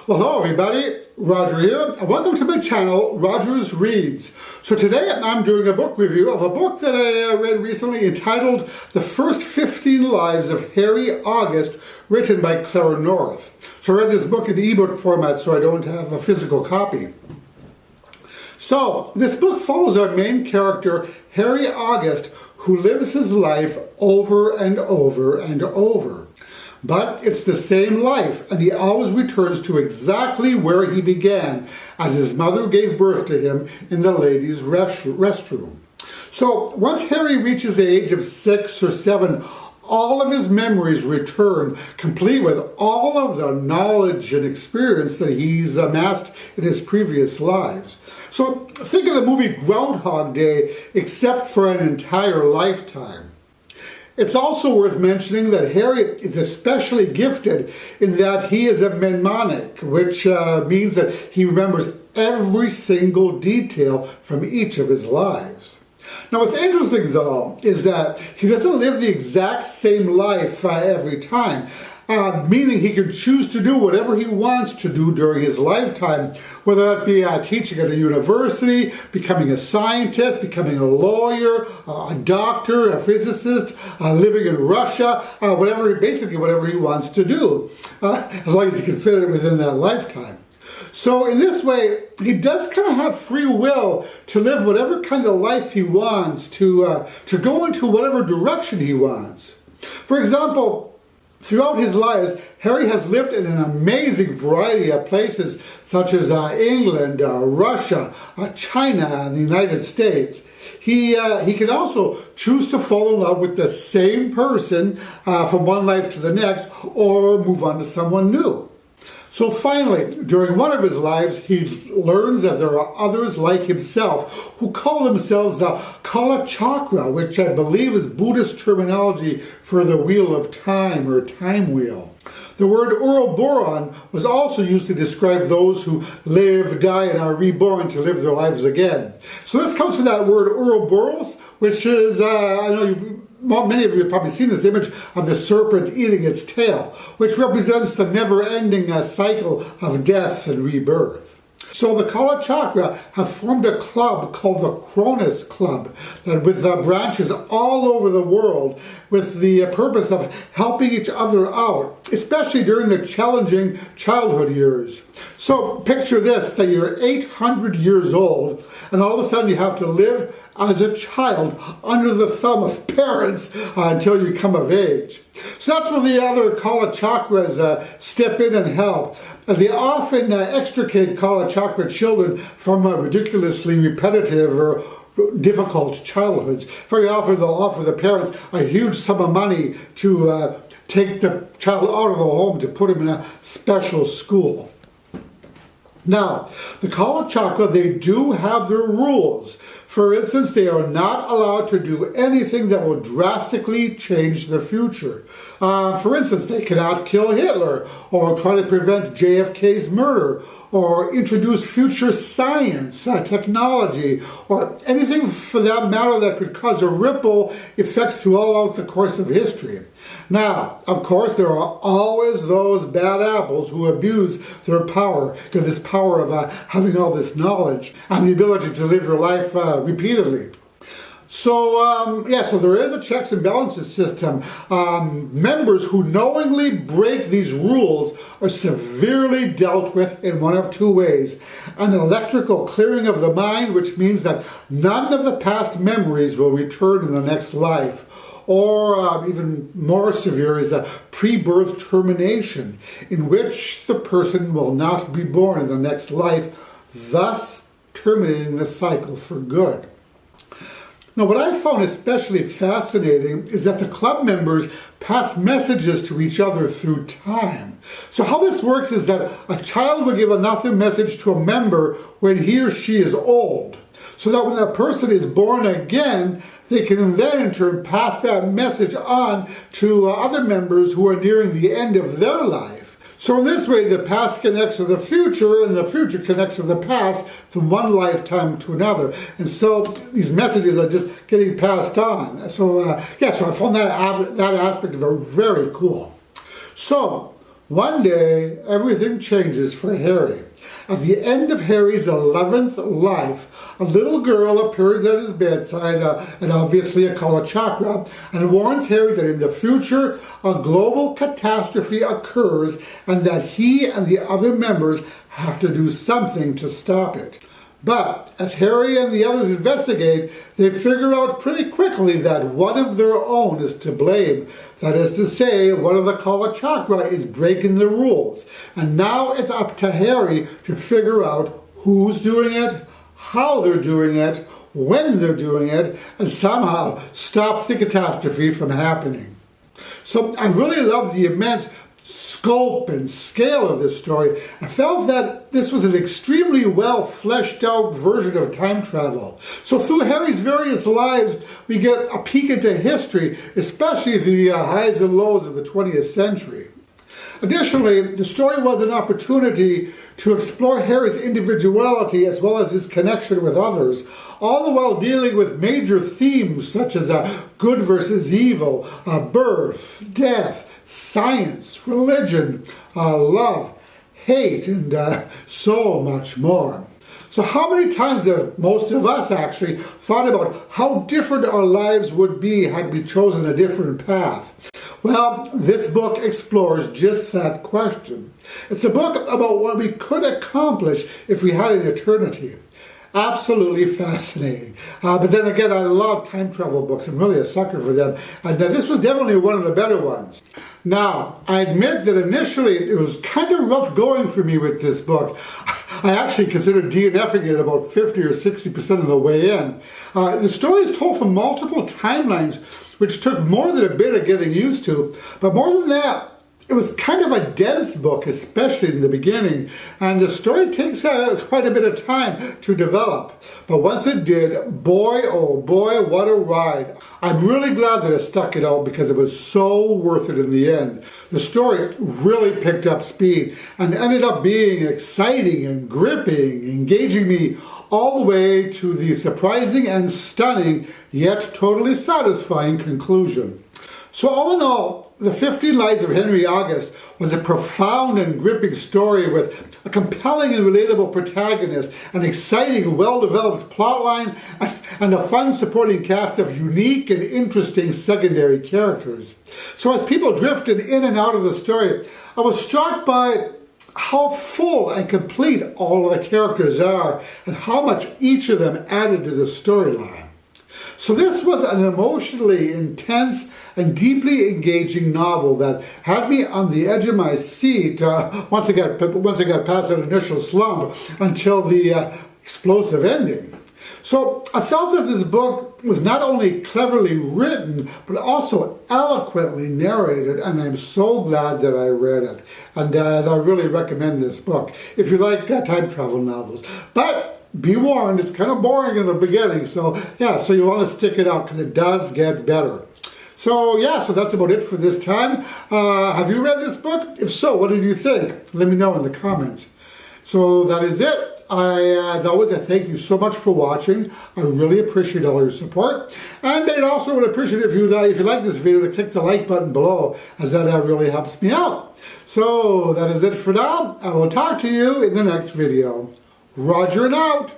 Well, hello everybody, Roger here, and welcome to my channel, Rogers Reads. So today I'm doing a book review of a book that I read recently entitled The First 15 Lives of Harry August, written by Clara North. So I read this book in ebook format, so I don't have a physical copy. So this book follows our main character, Harry August, who lives his life over and over and over. But it's the same life, and he always returns to exactly where he began, as his mother gave birth to him in the ladies' restroom. So once Harry reaches the age of 6 or 7, all of his memories return, complete with all of the knowledge and experience that he's amassed in his previous lives. So think of the movie Groundhog Day, except for an entire lifetime. It's also worth mentioning that Harry is especially gifted in that he is a mnemonic, which means that he remembers every single detail from each of his lives. Now what's interesting though is that he doesn't live the exact same life every time, meaning he can choose to do whatever he wants to do during his lifetime, whether that be teaching at a university, becoming a scientist, becoming a lawyer, a doctor, a physicist, living in Russia, basically whatever he wants to do, as long as he can fit it within that lifetime. So in this way, he does kind of have free will to live whatever kind of life he wants, to go into whatever direction he wants. For example, throughout his lives, Harry has lived in an amazing variety of places, such as England, Russia, China, and the United States. He can also choose to fall in love with the same person from one life to the next, or move on to someone new. So finally, during one of his lives, he learns that there are others like himself who call themselves the Kala Chakra, which I believe is Buddhist terminology for the wheel of time or time wheel. The word Ouroboros was also used to describe those who live, die, and are reborn to live their lives again. So this comes from that word Ouroboros, which is, many of you have probably seen this image of the serpent eating its tail, which represents the never-ending cycle of death and rebirth. So the Kala Chakra have formed a club called the Cronus Club, with branches all over the world, with the purpose of helping each other out, especially during the challenging childhood years. So picture this, that you're 800 years old, and all of a sudden you have to live as a child under the thumb of parents until you come of age. So that's when the other Kala Chakras step in and help, as they often extricate Kala Chakra children from ridiculously repetitive or difficult childhoods. Very often they'll offer the parents a huge sum of money to take the child out of the home to put him in a special school. Now, the Kala Chakra, they do have their rules. For instance, they are not allowed to do anything that will drastically change the future. For instance, they cannot kill Hitler, or try to prevent JFK's murder, or introduce future science, technology, or anything for that matter that could cause a ripple effect throughout the course of history. Now, of course, there are always those bad apples who abuse their power, this power of having all this knowledge and the ability to live your life repeatedly. So, so there is a checks and balances system. Members who knowingly break these rules are severely dealt with in one of two ways. An electrical clearing of the mind, which means that none of the past memories will return in the next life. Or even more severe is a pre-birth termination, in which the person will not be born in the next life, thus terminating the cycle for good. Now, what I found especially fascinating is that the club members pass messages to each other through time. So how this works is that a child will give another message to a member when he or she is old, so that when that person is born again, they can then in turn pass that message on to other members who are nearing the end of their life. So in this way, the past connects to the future, and the future connects to the past from one lifetime to another. And so these messages are just getting passed on. So, so I found that aspect of it very cool. So, One day, everything changes for Harry. At the end of Harry's 11th life, a little girl appears at his bedside, and obviously a Kala Chakra, and warns Harry that in the future a global catastrophe occurs and that he and the other members have to do something to stop it. But as Harry and the others investigate, they figure out pretty quickly that one of their own is to blame. That is to say, one of the Kala Chakra is breaking the rules. And now it's up to Harry to figure out who's doing it, how they're doing it, when they're doing it, and somehow stop the catastrophe from happening. So I really love the immense scope and scale of this story. I felt that this was an extremely well fleshed out version of time travel. So through Harry's various lives, we get a peek into history, especially the highs and lows of the 20th century. Additionally, the story was an opportunity to explore Harry's individuality as well as his connection with others, all the while dealing with major themes such as good versus evil, birth, death, science, religion, love, hate, and so much more. So how many times have most of us actually thought about how different our lives would be had we chosen a different path? Well, this book explores just that question. It's a book about what we could accomplish if we had an eternity. Absolutely fascinating. But then again, I love time travel books. I'm really a sucker for them. And this was definitely one of the better ones. Now, I admit that initially it was kind of rough going for me with this book. I actually considered DNFing it about 50 or 60% of the way in. The story is told from multiple timelines, which took more than a bit of getting used to. But more than that, it was kind of a dense book, especially in the beginning, and the story takes quite a bit of time to develop. But once it did, boy, oh boy, what a ride. I'm really glad that I stuck it out because it was so worth it in the end. The story really picked up speed and ended up being exciting and gripping, engaging me all the way to the surprising and stunning, yet totally satisfying conclusion. So all in all, The 15 Lives of Henry August was a profound and gripping story with a compelling and relatable protagonist, an exciting, well-developed plotline, and a fun supporting cast of unique and interesting secondary characters. So as people drifted in and out of the story, I was struck by how full and complete all of the characters are and how much each of them added to the storyline. So this was an emotionally intense and deeply engaging novel that had me on the edge of my seat once I got past that initial slump until the explosive ending. So I felt that this book was not only cleverly written, but also eloquently narrated, and I'm so glad that I read it. And I really recommend this book if you like time travel novels. But be warned, it's kind of boring in the beginning, so you want to stick it out because it does get better. So that's about it for this time. Have you read this book? If so, what did you think? Let me know in the comments. So that is it. As always, I thank you so much for watching. I really appreciate all your support. And I'd also would appreciate it if you like this video to click the like button below, as that really helps me out. So that is it for now. I will talk to you in the next video. Roger and out.